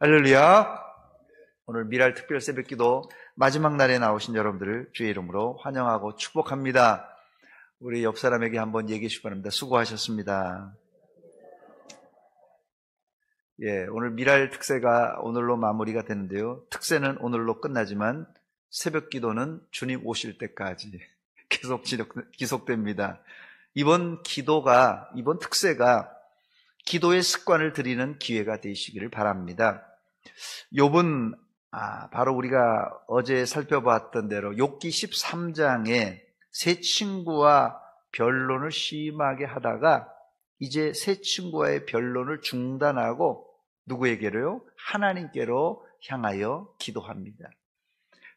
할렐루야. 오늘 미랄 특별 새벽기도 마지막 날에 나오신 여러분들을 주의 이름으로 환영하고 축복합니다. 우리 옆 사람에게 한번 얘기해 주시기 바랍니다. 수고하셨습니다. 오늘 미랄 특세가 오늘로 마무리가 되는데요. 특세는 오늘로 끝나지만 새벽기도는 주님 오실 때까지 계속 지속됩니다. 이번 특세가 기도의 습관을 들이는 기회가 되시기를 바랍니다. 욥은 바로 우리가 어제 살펴봤던 대로 욥기 13장에 세 친구와 변론을 심하게 하다가 이제 세 친구와의 변론을 중단하고 누구에게로요? 하나님께로 향하여 기도합니다.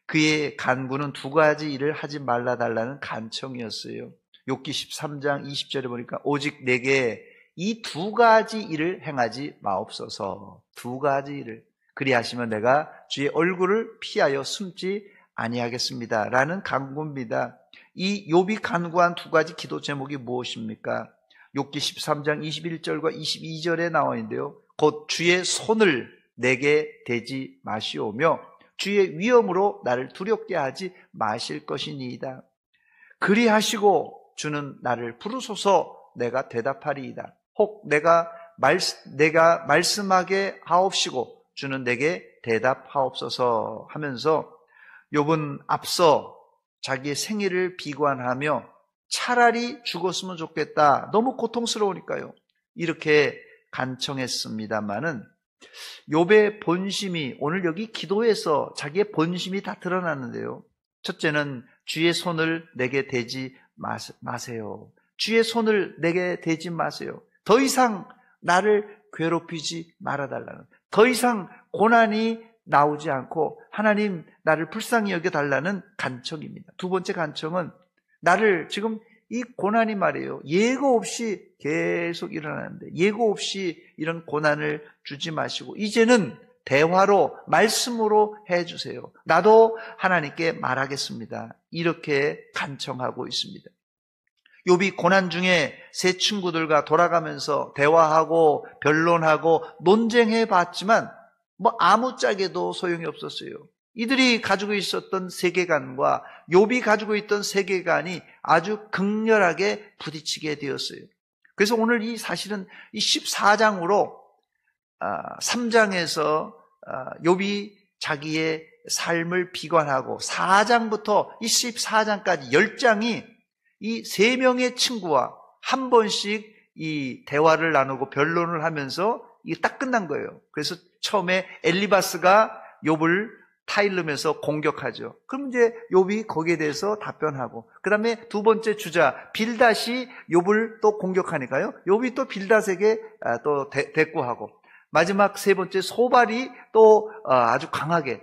그의 간구는 두 가지 일을 하지 말라달라는 간청이었어요. 욥기 13장 20절에 보니까 오직 내게 이 두 가지 일을 행하지 마옵소서. 두 가지 일을 그리하시면 내가 주의 얼굴을 피하여 숨지 아니하겠습니다 라는 간구입니다. 이 욥이 간구한 두 가지 기도 제목이 무엇입니까? 욥기 13장 21절과 22절에 나와 있는데요. 곧 주의 손을 내게 대지 마시오며 주의 위엄으로 나를 두렵게 하지 마실 것이니이다. 그리하시고 주는 나를 부르소서 내가 대답하리이다. 혹 내가 말씀하게 하옵시고 주는 내게 대답하옵소서 하면서 욥은 앞서 자기의 생애를 비관하며 차라리 죽었으면 좋겠다. 너무 고통스러우니까요. 이렇게 간청했습니다마는 욥의 본심이 오늘 여기 기도에서 자기의 본심이 다 드러났는데요. 첫째는 주의 손을 내게 대지 마세요. 주의 손을 내게 대지 마세요. 더 이상 나를 괴롭히지 말아달라는, 더 이상 고난이 나오지 않고 하나님 나를 불쌍히 여겨달라는 간청입니다. 두 번째 간청은 나를 지금 이 고난이 말이에요. 예고 없이 계속 일어나는데 예고 없이 이런 고난을 주지 마시고 이제는 대화로 말씀으로 해주세요. 나도 하나님께 말하겠습니다. 이렇게 간청하고 있습니다. 욥이 고난 중에 세 친구들과 돌아가면서 대화하고 변론하고 논쟁해 봤지만 아무짝에도 소용이 없었어요. 이들이 가지고 있었던 세계관과 욥이 가지고 있던 세계관이 아주 극렬하게 부딪히게 되었어요. 그래서 오늘 이 사실은 이 14장으로 3장에서 욥이 자기의 삶을 비관하고 4장부터 이 14장까지 10장이 이 세 명의 친구와 한 번씩 이 대화를 나누고 변론을 하면서 이게 딱 끝난 거예요. 그래서 처음에 엘리바스가 욥을 타일름해서 공격하죠. 그럼 이제 욥이 거기에 대해서 답변하고, 그 다음에 두 번째 주자 빌닷이 욥을 또 공격하니까요. 욥이 또 빌닷에게 또 대꾸하고, 마지막 세 번째 소발이 또 아주 강하게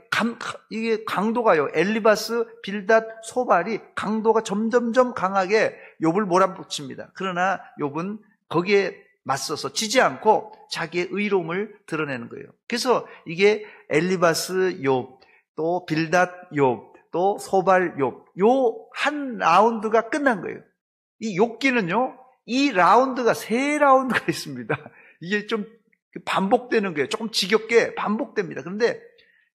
이게 강도가요. 엘리바스, 빌닷, 소발이 강도가 점점점 강하게 욥을 몰아붙입니다. 그러나 욥은 거기에 맞서서 지지 않고 자기의 의로움을 드러내는 거예요. 그래서 이게 엘리바스 욥, 또 빌닷 욥, 또 소발 욥, 요 한 라운드가 끝난 거예요. 이 욥기는요, 이 라운드가 세 라운드가 있습니다. 이게 좀 반복되는 거예요. 조금 지겹게 반복됩니다. 그런데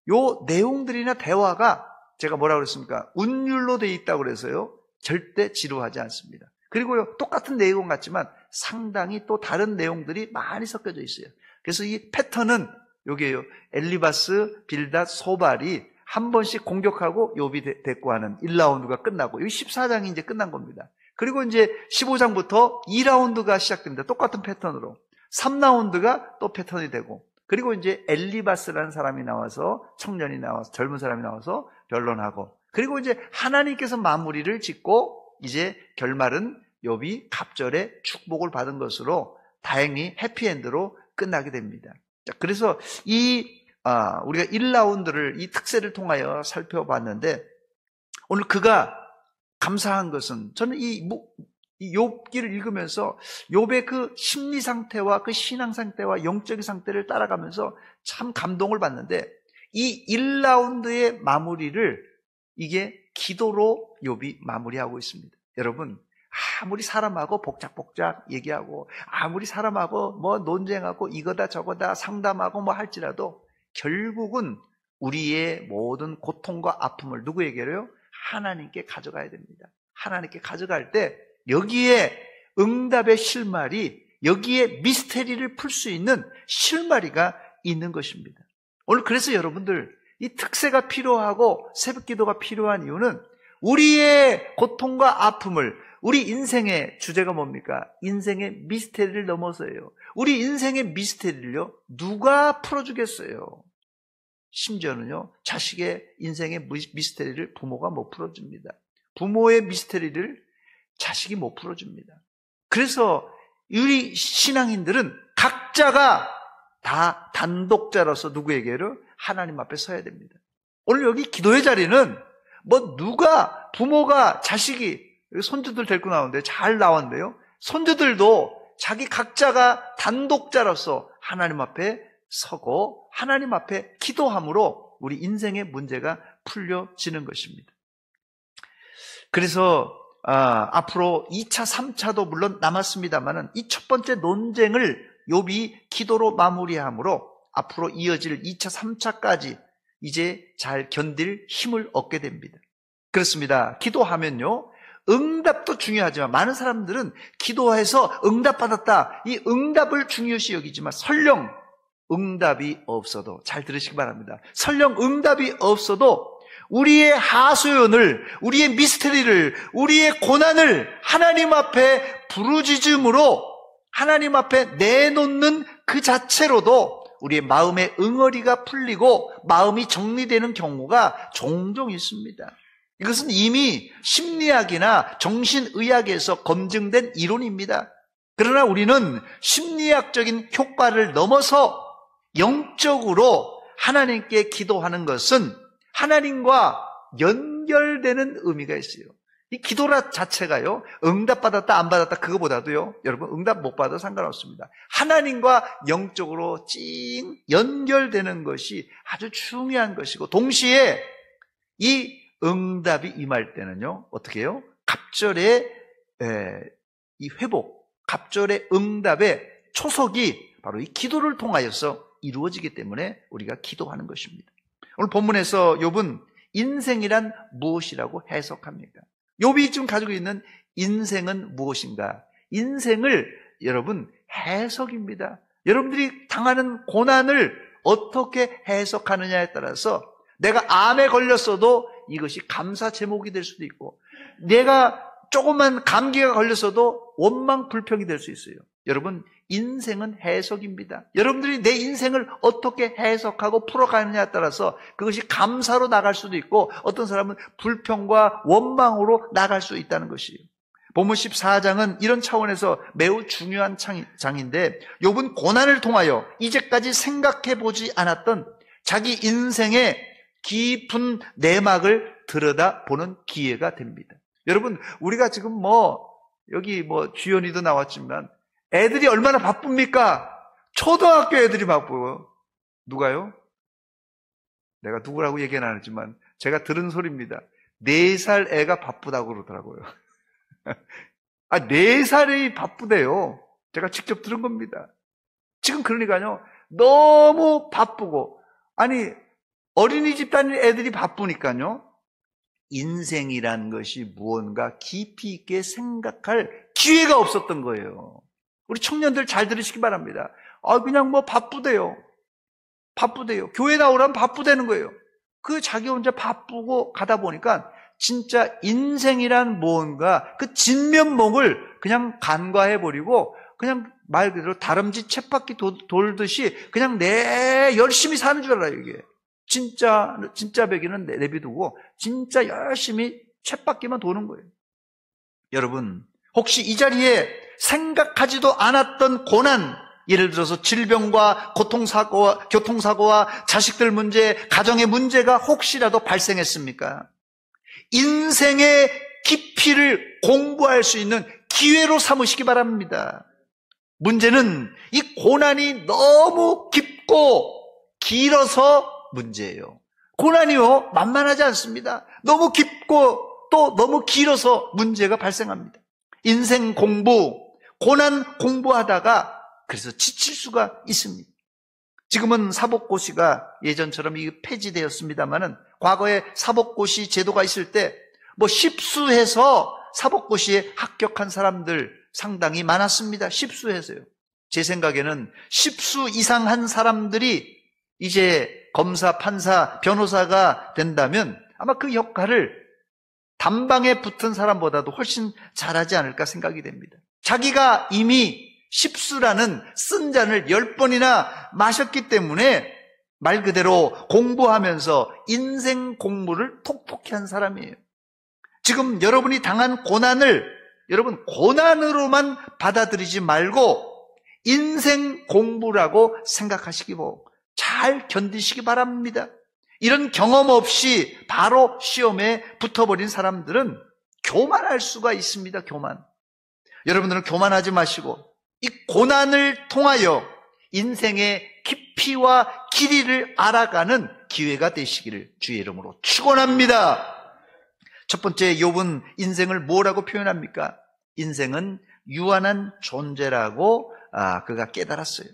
요 내용들이나 대화가 제가 뭐라고 그랬습니까? 운율로 되어 있다고 그래서요. 절대 지루하지 않습니다. 그리고요, 똑같은 내용 같지만 상당히 또 다른 내용들이 많이 섞여져 있어요. 그래서 이 패턴은 여기에요. 엘리바스, 빌닷, 소발이 한 번씩 공격하고 욥이 대꾸하는 1라운드가 끝나고 여기 14장이 이제 끝난 겁니다. 그리고 이제 15장부터 2라운드가 시작됩니다. 똑같은 패턴으로. 3라운드가 또 패턴이 되고, 그리고 이제 엘리바스라는 사람이 나와서, 청년이 나와서, 젊은 사람이 나와서 변론하고, 그리고 이제 하나님께서 마무리를 짓고 이제 결말은 욥이 갑절에 축복을 받은 것으로 다행히 해피엔드로 끝나게 됩니다. 자, 그래서 우리가 1라운드를 이 특세를 통하여 살펴봤는데, 오늘 그가 감사한 것은, 저는 이 욥기를 읽으면서 욥의 그 심리 상태와 그 신앙 상태와 영적인 상태를 따라가면서 참 감동을 받는데, 이 1라운드의 마무리를 이게 기도로 욥이 마무리하고 있습니다. 여러분, 아무리 사람하고 복잡복잡 얘기하고 아무리 사람하고 뭐 논쟁하고 이거다 저거다 상담하고 뭐 할지라도 결국은 우리의 모든 고통과 아픔을 누구에게로요? 하나님께 가져가야 됩니다. 하나님께 가져갈 때 여기에 응답의 실마리, 여기에 미스테리를 풀 수 있는 실마리가 있는 것입니다. 오늘 그래서 여러분들 이 특세가 필요하고 새벽기도가 필요한 이유는 우리의 고통과 아픔을, 우리 인생의 주제가 뭡니까? 인생의 미스테리를 넘어서요. 우리 인생의 미스테리를요, 누가 풀어주겠어요? 심지어는요, 자식의 인생의 미스테리를 부모가 못 풀어줍니다. 부모의 미스테리를 자식이 못 풀어줍니다. 그래서 우리 신앙인들은 각자가 다 단독자로서 누구에게로? 하나님 앞에 서야 됩니다. 오늘 여기 기도의 자리는 뭐 누가, 부모가, 자식이, 손주들 데리고 나오는데 잘 나왔는데요, 손주들도 자기 각자가 단독자로서 하나님 앞에 서고 하나님 앞에 기도함으로 우리 인생의 문제가 풀려지는 것입니다. 그래서 앞으로 2차, 3차도 물론 남았습니다만 이 첫 번째 논쟁을 욥이 기도로 마무리함으로 앞으로 이어질 2차, 3차까지 이제 잘 견딜 힘을 얻게 됩니다. 그렇습니다. 기도하면요, 응답도 중요하지만 많은 사람들은 기도해서 응답받았다, 이 응답을 중요시 여기지만 설령 응답이 없어도, 잘 들으시기 바랍니다. 설령 응답이 없어도 우리의 하소연을, 우리의 미스터리를, 우리의 고난을 하나님 앞에 부르짖음으로 하나님 앞에 내놓는 그 자체로도 우리의 마음의 응어리가 풀리고 마음이 정리되는 경우가 종종 있습니다. 이것은 이미 심리학이나 정신의학에서 검증된 이론입니다. 그러나 우리는 심리학적인 효과를 넘어서 영적으로 하나님께 기도하는 것은 하나님과 연결되는 의미가 있어요. 이 기도라 자체가요, 응답받았다 안 받았다 그거보다도요, 여러분 응답 못 받아도 상관없습니다. 하나님과 영적으로 찡 연결되는 것이 아주 중요한 것이고, 동시에 이 응답이 임할 때는요, 어떻게 해요? 갑절의 이 회복, 갑절의 응답의 초석이 바로 이 기도를 통하여서 이루어지기 때문에 우리가 기도하는 것입니다. 오늘 본문에서 욥은 인생이란 무엇이라고 해석합니까? 욥이 지금 가지고 있는 인생은 무엇인가? 인생을 여러분 해석입니다. 여러분들이 당하는 고난을 어떻게 해석하느냐에 따라서 내가 암에 걸렸어도 이것이 감사 제목이 될 수도 있고, 내가 조그만 감기가 걸렸어도 원망 불평이 될 수 있어요. 여러분, 인생은 해석입니다. 여러분들이 내 인생을 어떻게 해석하고 풀어가느냐에 따라서 그것이 감사로 나갈 수도 있고, 어떤 사람은 불평과 원망으로 나갈 수 있다는 것이에요. 본문 14장은 이런 차원에서 매우 중요한 장인데, 욥은 고난을 통하여 이제까지 생각해보지 않았던 자기 인생의 깊은 내막을 들여다보는 기회가 됩니다. 여러분, 우리가 지금 여기 주연이도 나왔지만 애들이 얼마나 바쁩니까? 초등학교 애들이 바빠요. 누가요? 내가 누구라고 얘기는 안 했지만 제가 들은 소리입니다. 4살 애가 바쁘다고 그러더라고요. 4살이 바쁘대요. 제가 직접 들은 겁니다. 지금 그러니까요, 너무 바쁘고, 어린이집 다니는 애들이 바쁘니까요, 인생이란 것이 무언가 깊이 있게 생각할 기회가 없었던 거예요. 우리 청년들 잘 들으시기 바랍니다. 그냥 바쁘대요. 교회 나오라면 바쁘다는 거예요. 그 자기 혼자 바쁘고 가다 보니까 진짜 인생이란 무언가 그 진면목을 그냥 간과해버리고 그냥 말 그대로 다람쥐 쳇바퀴 돌듯이 그냥 열심히 사는 줄 알아요, 이게. 진짜 배기는 내비두고 진짜 열심히 쳇바퀴만 도는 거예요. 여러분, 혹시 이 자리에 생각하지도 않았던 고난, 예를 들어서 질병과 교통사고와 자식들 문제, 가정의 문제가 혹시라도 발생했습니까? 인생의 깊이를 공부할 수 있는 기회로 삼으시기 바랍니다. 문제는 이 고난이 너무 깊고 길어서 문제예요. 고난이요, 만만하지 않습니다. 너무 깊고 또 너무 길어서 문제가 발생합니다. 인생 공부, 고난 공부하다가 그래서 지칠 수가 있습니다. 지금은 사법고시가 예전처럼 이게 폐지되었습니다만은 과거에 사법고시 제도가 있을 때 뭐 십수해서 사법고시에 합격한 사람들 상당히 많았습니다. 십수해서요. 제 생각에는 십수 이상 한 사람들이 이제 검사, 판사, 변호사가 된다면 아마 그 역할을 단방에 붙은 사람보다도 훨씬 잘하지 않을까 생각이 됩니다. 자기가 이미 십수라는 쓴 잔을 10번이나 마셨기 때문에 말 그대로 공부하면서 인생 공부를 톡톡히 한 사람이에요. 지금 여러분이 당한 고난을 여러분 고난으로만 받아들이지 말고 인생 공부라고 생각하시기 바랍니다. 잘 견디시기 바랍니다. 이런 경험 없이 바로 시험에 붙어버린 사람들은 교만할 수가 있습니다. 교만. 여러분들은 교만하지 마시고 이 고난을 통하여 인생의 깊이와 길이를 알아가는 기회가 되시기를 주의 이름으로 축원합니다. 첫 번째, 욥은 인생을 뭐라고 표현합니까? 인생은 유한한 존재라고 그가 깨달았어요.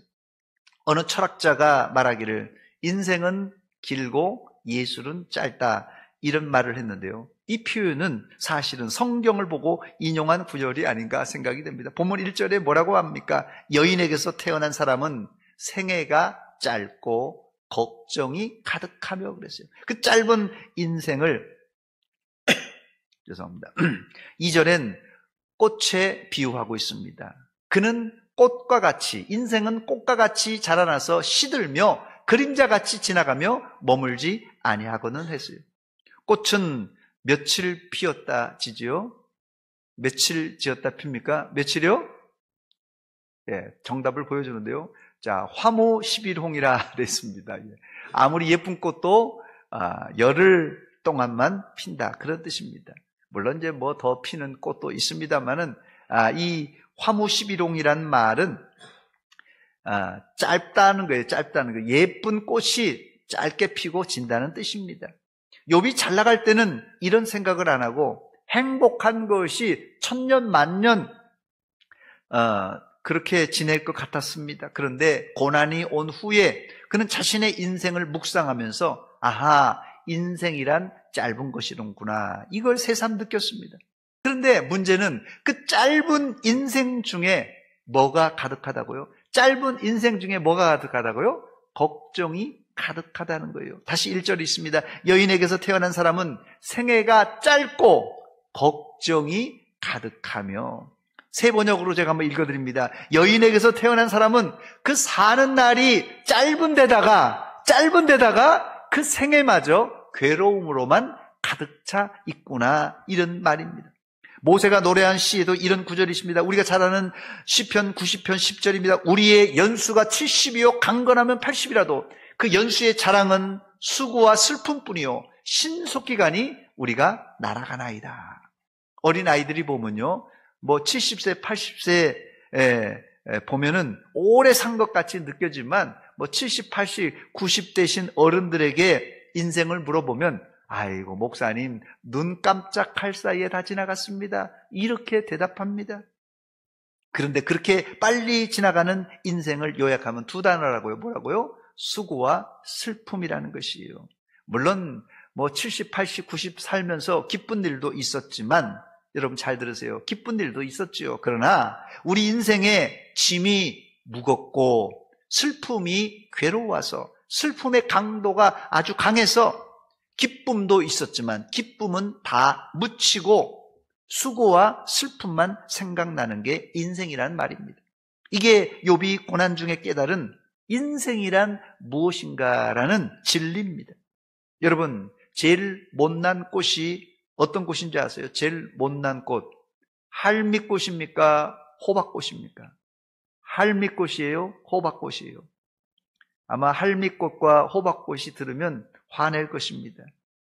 어느 철학자가 말하기를 인생은 길고 예술은 짧다 이런 말을 했는데요. 이 표현은 사실은 성경을 보고 인용한 구절이 아닌가 생각이 됩니다. 본문 1절에 뭐라고 합니까? 여인에게서 태어난 사람은 생애가 짧고 걱정이 가득하며 그랬어요. 그 짧은 인생을 죄송합니다. 2절엔 꽃에 비유하고 있습니다. 그는 꽃과 같이 인생은 꽃과 같이 자라나서 시들며 그림자같이 지나가며 머물지 아니하고는 했어요. 꽃은 며칠 피었다 지지요? 며칠 지었다 핍니까? 며칠이요? 예, 정답을 보여주는데요. 자, 화무 11홍이라 그랬습니다. 예. 아무리 예쁜 꽃도 열흘 동안만 핀다 그런 뜻입니다. 물론 이제 뭐 더 피는 꽃도 있습니다만은 이 화무 11홍이란 말은 짧다는 거예요. 짧다는 거. 예쁜 꽃이 짧게 피고 진다는 뜻입니다. 욥이 잘 나갈 때는 이런 생각을 안 하고 행복한 것이 천년 만년 그렇게 지낼 것 같았습니다. 그런데 고난이 온 후에 그는 자신의 인생을 묵상하면서 아하, 인생이란 짧은 것이로구나 이걸 새삼 느꼈습니다. 그런데 문제는 그 짧은 인생 중에 뭐가 가득하다고요? 짧은 인생 중에 뭐가 가득하다고요? 걱정이 가득하다는 거예요. 다시 1절이 있습니다. 여인에게서 태어난 사람은 생애가 짧고 걱정이 가득하며. 새 번역으로 제가 한번 읽어드립니다. 여인에게서 태어난 사람은 그 사는 날이 짧은 데다가 그 생애마저 괴로움으로만 가득 차 있구나 이런 말입니다. 모세가 노래한 시에도 이런 구절이 있습니다. 우리가 잘 아는 시편 90편 10절입니다. 우리의 연수가 70이요 강건하면 80이라도 그 연수의 자랑은 수고와 슬픔뿐이요 신속히 가니 우리가 날아가나이다. 어린아이들이 보면요 뭐 70세 80세 보면은 오래 산 것 같이 느껴지만 뭐 70, 80, 90 되신 어른들에게 인생을 물어보면 아이고 목사님 눈 깜짝할 사이에 다 지나갔습니다 이렇게 대답합니다. 그런데 그렇게 빨리 지나가는 인생을 요약하면 두 단어라고요. 뭐라고요? 수고와 슬픔이라는 것이에요. 물론 뭐 70, 80, 90 살면서 기쁜 일도 있었지만 여러분 잘 들으세요. 기쁜 일도 있었지요. 그러나 우리 인생의 짐이 무겁고 슬픔이 괴로워서 슬픔의 강도가 아주 강해서 기쁨도 있었지만 기쁨은 다 묻히고 수고와 슬픔만 생각나는 게 인생이란 말입니다. 이게 욥이 고난 중에 깨달은 인생이란 무엇인가라는 진리입니다. 여러분 제일 못난 꽃이 어떤 꽃인지 아세요? 제일 못난 꽃 할미꽃입니까? 호박꽃입니까? 할미꽃이에요? 호박꽃이에요? 아마 할미꽃과 호박꽃이 들으면 화낼 것입니다.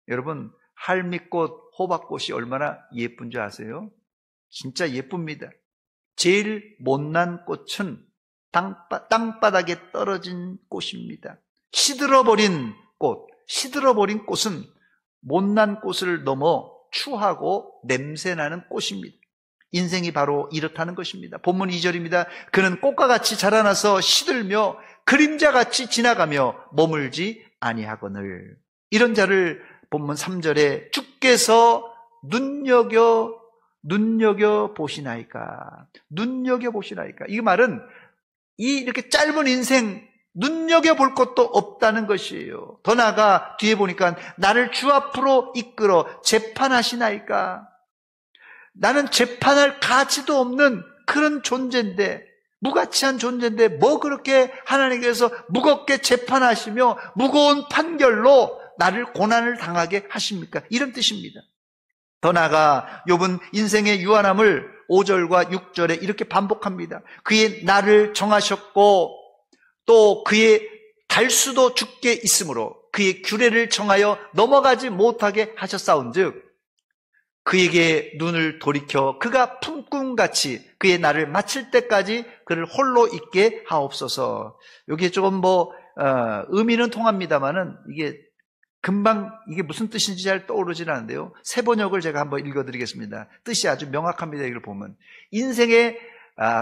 여러분 할미꽃, 호박꽃이 얼마나 예쁜 줄 아세요? 진짜 예쁩니다. 제일 못난 꽃은 땅바닥에 떨어진 꽃입니다. 시들어버린 꽃은 못난 꽃을 넘어 추하고 냄새나는 꽃입니다. 인생이 바로 이렇다는 것입니다. 본문 2절입니다. 그는 꽃과 같이 자라나서 시들며 그림자같이 지나가며 머물지 아니하거늘. 이런 자를 본문 3절에 주께서 눈여겨보시나이까. 눈여겨보시나이까. 이 말은 이렇게 짧은 인생 눈여겨볼 것도 없다는 것이에요. 더 나아가 뒤에 보니까 나를 주 앞으로 이끌어 재판하시나이까. 나는 재판할 가치도 없는 그런 존재인데, 무가치한 존재인데 뭐 그렇게 하나님께서 무겁게 재판하시며 무거운 판결로 나를 고난을 당하게 하십니까? 이런 뜻입니다. 더 나아가 욥은 인생의 유한함을 5절과 6절에 이렇게 반복합니다. 그의 날을 정하셨고 또 그의 달수도 주께 있으므로 그의 규례를 정하여 넘어가지 못하게 하셨사온즉 그에게 눈을 돌이켜 그가 품꿈같이 그의 날을 마칠 때까지 그를 홀로 있게 하옵소서. 여기에 조금 의미는 통합니다만은 이게 금방 이게 무슨 뜻인지 잘 떠오르지는 않는데요. 세번역을 제가 한번 읽어드리겠습니다. 뜻이 아주 명확합니다. 이걸 보면 인생에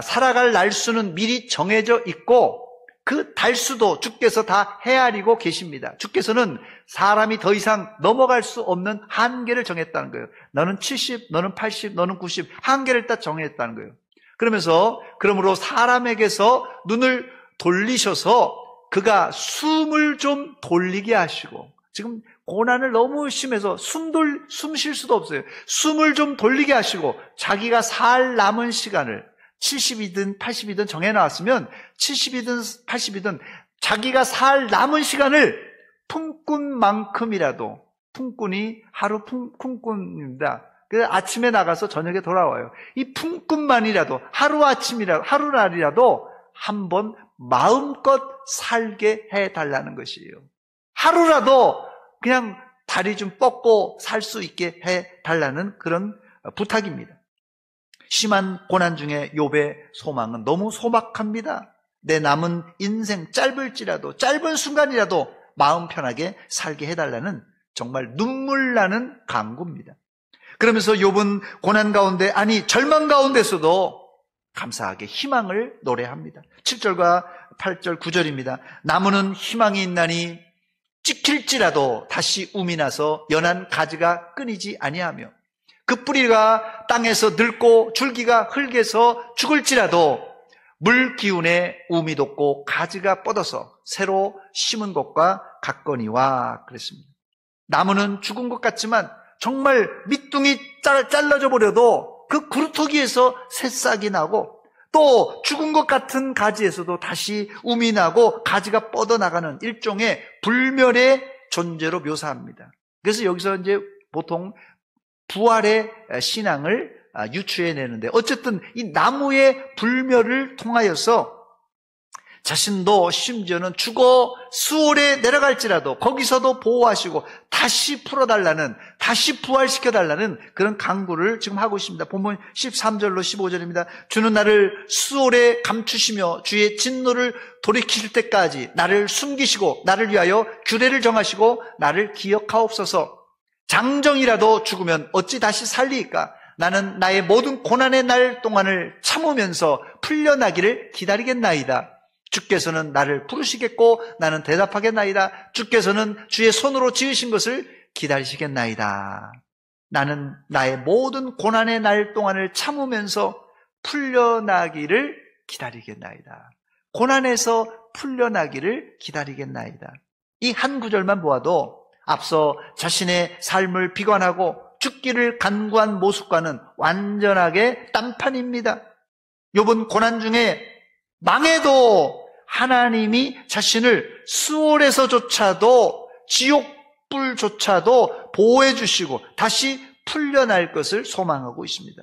살아갈 날수는 미리 정해져 있고 그 달수도 주께서 다 헤아리고 계십니다. 주께서는 사람이 더 이상 넘어갈 수 없는 한계를 정했다는 거예요. 너는 70, 너는 80, 너는 90 한계를 딱 정했다는 거예요. 그러므로 사람에게서 눈을 돌리셔서 그가 숨을 좀 돌리게 하시고, 지금 고난을 너무 심해서 숨 쉴 수도 없어요. 숨을 좀 돌리게 하시고 자기가 살 남은 시간을 70이든 80이든 정해놨으면 70이든 80이든 자기가 살 남은 시간을 품꾼만큼이라도, 품꾼이 하루 품꾼입니다. 그래서 아침에 나가서 저녁에 돌아와요. 이 품꾼만이라도 하루날이라도 한번 마음껏 살게 해달라는 것이에요. 하루라도 그냥 다리 좀 뻗고 살 수 있게 해달라는 그런 부탁입니다. 심한 고난 중에 욥의 소망은 너무 소박합니다. 내 남은 인생 짧을지라도, 짧은 순간이라도 마음 편하게 살게 해달라는 정말 눈물 나는 간구입니다. 그러면서 욥은 고난 가운데, 아니 절망 가운데서도 감사하게 희망을 노래합니다. 7절과 8절 9절입니다. 나무는 희망이 있나니 찍힐지라도 다시 움이 나서 연한 가지가 끊이지 아니하며 그 뿌리가 땅에서 늙고 줄기가 흙에서 죽을지라도 물 기운에 움이 돋고 가지가 뻗어서 새로 심은 것과 같거니와 그랬습니다. 나무는 죽은 것 같지만 정말 밑둥이 잘라져 버려도 그 구루터기에서 새싹이 나고 또 죽은 것 같은 가지에서도 다시 움이 나고 가지가 뻗어나가는 일종의 불멸의 존재로 묘사합니다. 그래서 여기서 이제 보통 부활의 신앙을 유추해내는데, 어쨌든 이 나무의 불멸을 통하여서 자신도 심지어는 죽어 수월에 내려갈지라도 거기서도 보호하시고 다시 풀어달라는, 다시 부활시켜달라는 그런 간구를 지금 하고 있습니다. 본문 13절로 15절입니다. 주는 나를 수월에 감추시며 주의 진노를 돌이키실 때까지 나를 숨기시고 나를 위하여 규례를 정하시고 나를 기억하옵소서. 장정이라도 죽으면 어찌 다시 살리이까? 나는 나의 모든 고난의 날 동안을 참으면서 풀려나기를 기다리겠나이다. 주께서는 나를 부르시겠고 나는 대답하겠나이다. 주께서는 주의 손으로 지으신 것을 기다리시겠나이다. 나는 나의 모든 고난의 날 동안을 참으면서 풀려나기를 기다리겠나이다. 고난에서 풀려나기를 기다리겠나이다. 이 한 구절만 보아도 앞서 자신의 삶을 비관하고 죽기를 간구한 모습과는 완전하게 딴판입니다. 욥은 고난 중에 망해도 하나님이 자신을 수월에서조차도 지옥불조차도 보호해 주시고 다시 풀려날 것을 소망하고 있습니다.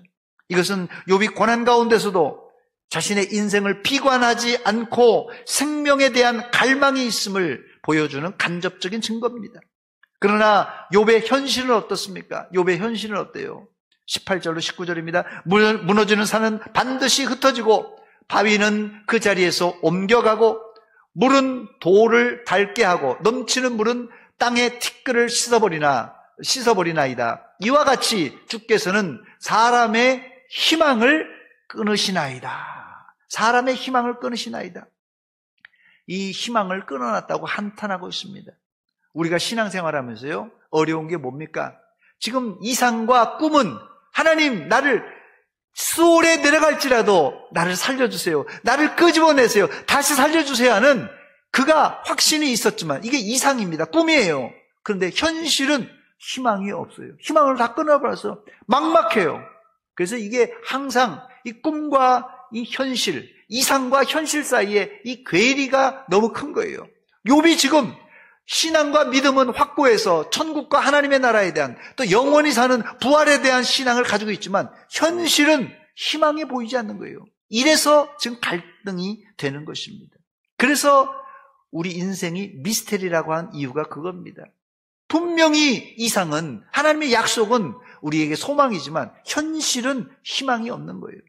이것은 욥이 고난 가운데서도 자신의 인생을 비관하지 않고 생명에 대한 갈망이 있음을 보여주는 간접적인 증거입니다. 그러나 욥의 현실은 어떻습니까? 욥의 현실은 어때요? 18절로 19절입니다. 무너지는 산은 반드시 흩어지고 바위는 그 자리에서 옮겨가고 물은 돌을 닳게 하고 넘치는 물은 땅의 티끌을 씻어버리나이다. 이와 같이 주께서는 사람의 희망을 끊으시나이다. 사람의 희망을 끊으시나이다. 이 희망을 끊어놨다고 한탄하고 있습니다. 우리가 신앙생활하면서요, 어려운 게 뭡니까? 지금 이상과 꿈은 하나님 나를 수월에 내려갈지라도 나를 살려주세요. 나를 끄집어내세요. 다시 살려주세요 하는 그가 확신이 있었지만 이게 이상입니다. 꿈이에요. 그런데 현실은 희망이 없어요. 희망을 다 끊어버려서 막막해요. 그래서 이게 항상 이 꿈과 이 현실, 이상과 현실 사이에 이 괴리가 너무 큰 거예요. 욥이 지금 신앙과 믿음은 확고해서 천국과 하나님의 나라에 대한 또 영원히 사는 부활에 대한 신앙을 가지고 있지만 현실은 희망이 보이지 않는 거예요. 이래서 지금 갈등이 되는 것입니다. 그래서 우리 인생이 미스테리라고 한 이유가 그겁니다. 분명히 이상은 하나님의 약속은 우리에게 소망이지만 현실은 희망이 없는 거예요.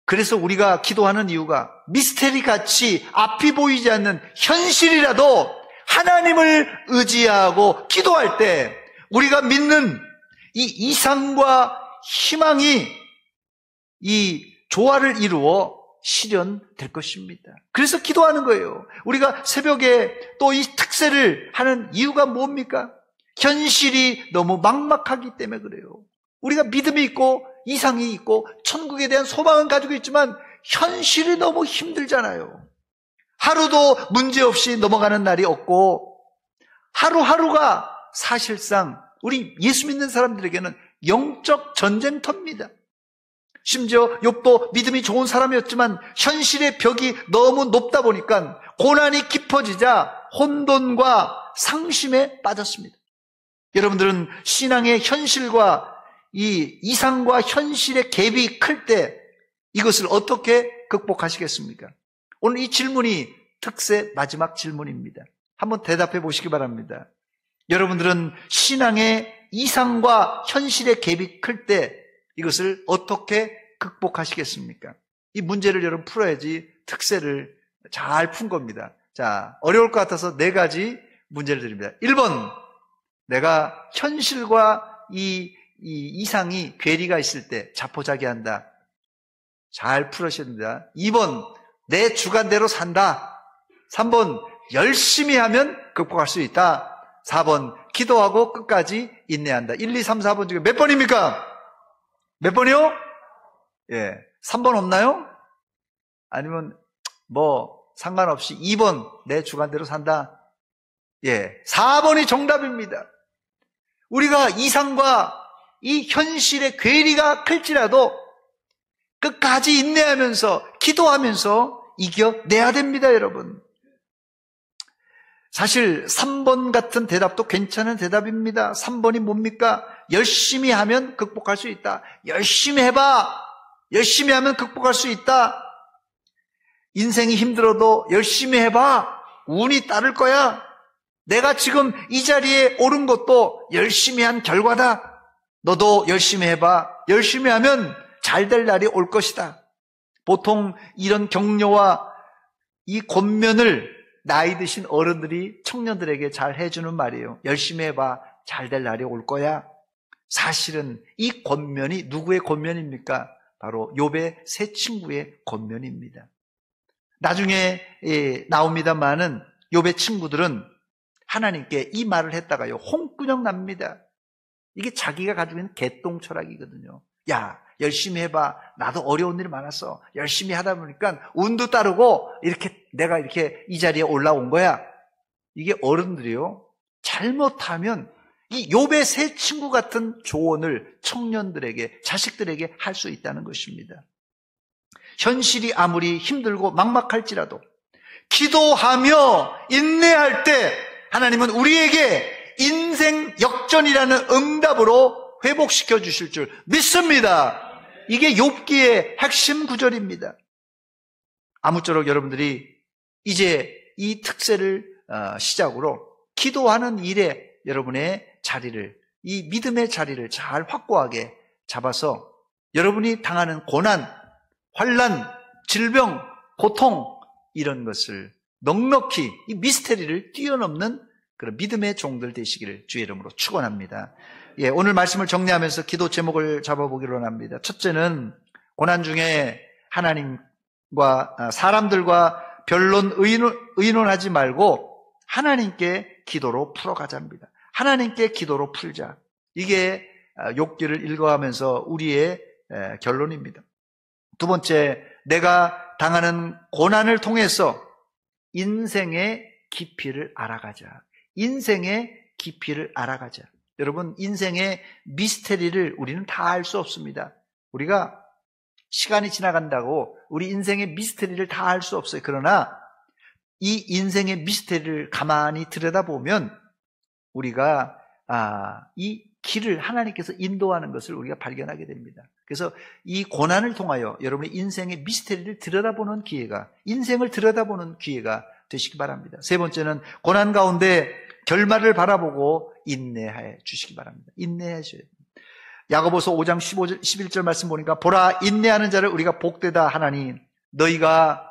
그래서 우리가 기도하는 이유가 미스테리같이 앞이 보이지 않는 현실이라도 하나님을 의지하고 기도할 때 우리가 믿는 이 이상과 희망이 이 조화를 이루어 실현될 것입니다. 그래서 기도하는 거예요. 우리가 새벽에 또 이 특세를 하는 이유가 뭡니까? 현실이 너무 막막하기 때문에 그래요. 우리가 믿음이 있고 이상이 있고 천국에 대한 소망은 가지고 있지만 현실이 너무 힘들잖아요. 하루도 문제없이 넘어가는 날이 없고 하루하루가 사실상 우리 예수 믿는 사람들에게는 영적 전쟁터입니다. 심지어 욥도 믿음이 좋은 사람이었지만 현실의 벽이 너무 높다 보니까 고난이 깊어지자 혼돈과 상심에 빠졌습니다. 여러분들은 신앙의 현실과 이 이상과 현실의 갭이 클 때 이것을 어떻게 극복하시겠습니까? 오늘 이 질문이 특세 마지막 질문입니다. 한번 대답해 보시기 바랍니다. 여러분들은 신앙의 이상과 현실의 갭이 클 때 이것을 어떻게 극복하시겠습니까? 이 문제를 여러분 풀어야지 특세를 잘 푼 겁니다. 자, 어려울 것 같아서 4가지 문제를 드립니다. 1번, 내가 현실과 이 이상이 괴리가 있을 때 자포자기한다. 잘 풀으셔야 됩니다. 2번, 내 주관대로 산다. 3번, 열심히 하면 극복할 수 있다. 4번, 기도하고 끝까지 인내한다. 1, 2, 3, 4번 중에 몇 번입니까? 몇 번이요? 예. 3번 없나요? 아니면 상관없이 2번, 내 주관대로 산다. 예. 4번이 정답입니다. 우리가 이상과 이 현실의 괴리가 클지라도 끝까지 인내하면서 기도하면서 이겨내야 됩니다, 여러분. 사실 3번 같은 대답도 괜찮은 대답입니다. 3번이 뭡니까? 열심히 하면 극복할 수 있다. 열심히 해봐. 열심히 하면 극복할 수 있다. 인생이 힘들어도 열심히 해봐. 운이 따를 거야. 내가 지금 이 자리에 오른 것도 열심히 한 결과다. 너도 열심히 해봐. 열심히 하면 잘 될 날이 올 것이다. 보통 이런 격려와 이 권면을 나이 드신 어른들이 청년들에게 잘 해주는 말이에요. 열심히 해봐. 잘 될 날이 올 거야. 사실은 이 권면이 누구의 권면입니까? 바로 욥의 세 친구의 권면입니다. 나중에 나옵니다만은 욥의 친구들은 하나님께 이 말을 했다가요 홍군형 납니다. 이게 자기가 가지고 있는 개똥 철학이거든요. 야, 열심히 해봐. 나도 어려운 일이 많았어. 열심히 하다 보니까 운도 따르고 내가 이렇게 이 자리에 올라온 거야. 이게 어른들이요, 잘못하면 이 욥의 세 친구 같은 조언을 청년들에게, 자식들에게 할 수 있다는 것입니다. 현실이 아무리 힘들고 막막할지라도 기도하며 인내할 때 하나님은 우리에게 인생 역전이라는 응답으로 회복시켜 주실 줄 믿습니다. 이게 욥기의 핵심 구절입니다. 아무쪼록 여러분들이 이제 이 특세를 시작으로 기도하는 일에 여러분의 자리를, 이 믿음의 자리를 잘 확고하게 잡아서 여러분이 당하는 고난, 환난, 질병, 고통 이런 것을 넉넉히 이 미스테리를 뛰어넘는 그런 믿음의 종들 되시기를 주의 이름으로 축원합니다. 예, 오늘 말씀을 정리하면서 기도 제목을 잡아보기로 합니다. 첫째는 고난 중에 하나님과 사람들과 변론 의논하지 말고 하나님께 기도로 풀어가자 합니다. 하나님께 기도로 풀자. 이게 욥기를 읽어가면서 우리의 결론입니다. 두 번째, 내가 당하는 고난을 통해서 인생의 깊이를 알아가자. 인생의 깊이를 알아가자. 여러분, 인생의 미스테리를 우리는 다 알 수 없습니다. 우리가 시간이 지나간다고 우리 인생의 미스테리를 다 알 수 없어요. 그러나 이 인생의 미스테리를 가만히 들여다보면 우리가 이 길을 하나님께서 인도하는 것을 우리가 발견하게 됩니다. 그래서 이 고난을 통하여 여러분의 인생의 미스테리를 들여다보는 기회가, 인생을 들여다보는 기회가 되시기 바랍니다. 세 번째는 고난 가운데 결말을 바라보고 인내해 주시기 바랍니다. 인내하셔야 됩니다. 야고보서 5장 15절, 11절 말씀 보니까 보라, 인내하는 자를 우리가 복되다 하나니 너희가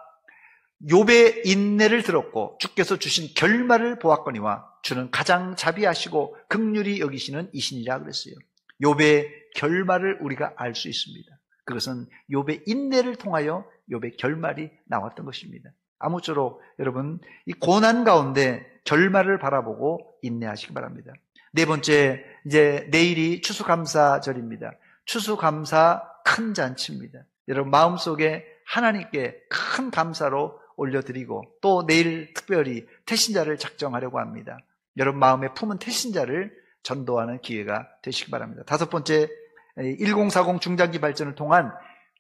욥의 인내를 들었고 주께서 주신 결말을 보았거니와 주는 가장 자비하시고 긍휼히 여기시는 이신이라 그랬어요. 욥의 결말을 우리가 알 수 있습니다. 그것은 욥의 인내를 통하여 욥의 결말이 나왔던 것입니다. 아무쪼록 여러분 이 고난 가운데 결말을 바라보고 인내하시기 바랍니다. 네 번째, 이제 내일이 추수감사절입니다. 추수감사 큰 잔치입니다. 여러분 마음속에 하나님께 큰 감사로 올려드리고 또 내일 특별히 태신자를 작정하려고 합니다. 여러분 마음에 품은 태신자를 전도하는 기회가 되시기 바랍니다. 다섯 번째, 1040 중장기 발전을 통한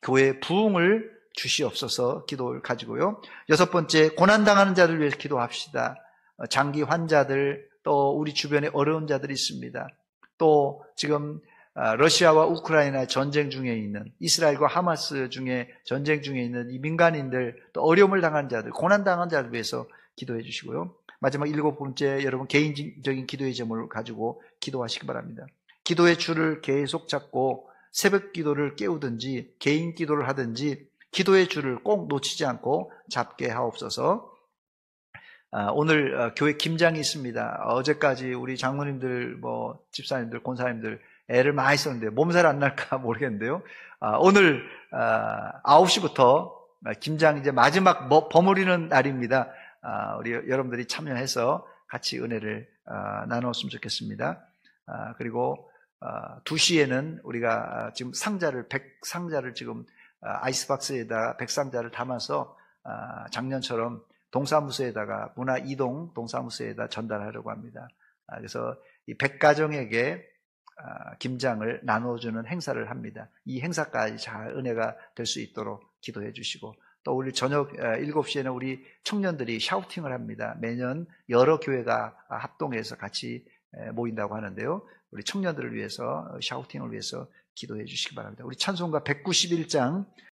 교회 부흥을 주시옵소서 기도를 가지고요. 여섯 번째, 고난당하는 자들 위해서 기도합시다. 장기 환자들, 또 우리 주변에 어려운 자들이 있습니다. 또 지금 러시아와 우크라이나 전쟁 중에 있는, 이스라엘과 하마스 중에 전쟁 중에 있는 이 민간인들, 또 어려움을 당한 자들, 고난당한 자들 위해서 기도해 주시고요. 마지막 일곱 번째, 여러분 개인적인 기도의 제목을 가지고 기도하시기 바랍니다. 기도의 줄을 계속 잡고 새벽 기도를 깨우든지 개인 기도를 하든지 기도의 줄을 꼭 놓치지 않고 잡게 하옵소서. 오늘 교회 김장이 있습니다. 어제까지 우리 장로님들, 집사님들, 권사님들 애를 많이 썼는데 몸살 안 날까 모르겠는데요. 오늘 9시부터 김장 이제 마지막 버무리는 날입니다. 우리 여러분들이 참여해서 같이 은혜를 나누었으면 좋겠습니다. 그리고 2시에는 우리가 지금 상자를 100상자를 지금 아이스박스에다가 100상자를 담아서 작년처럼 동사무소에다가 문화 이동 동사무소에다 전달하려고 합니다. 그래서 이 100가정에게 김장을 나눠주는 행사를 합니다. 이 행사까지 잘 은혜가 될 수 있도록 기도해 주시고 또 우리 저녁 7시에는 우리 청년들이 샤우팅을 합니다. 매년 여러 교회가 합동해서 같이 모인다고 하는데요. 우리 청년들을 위해서 샤우팅을 위해서 기도해 주시기 바랍니다. 우리 찬송가 191장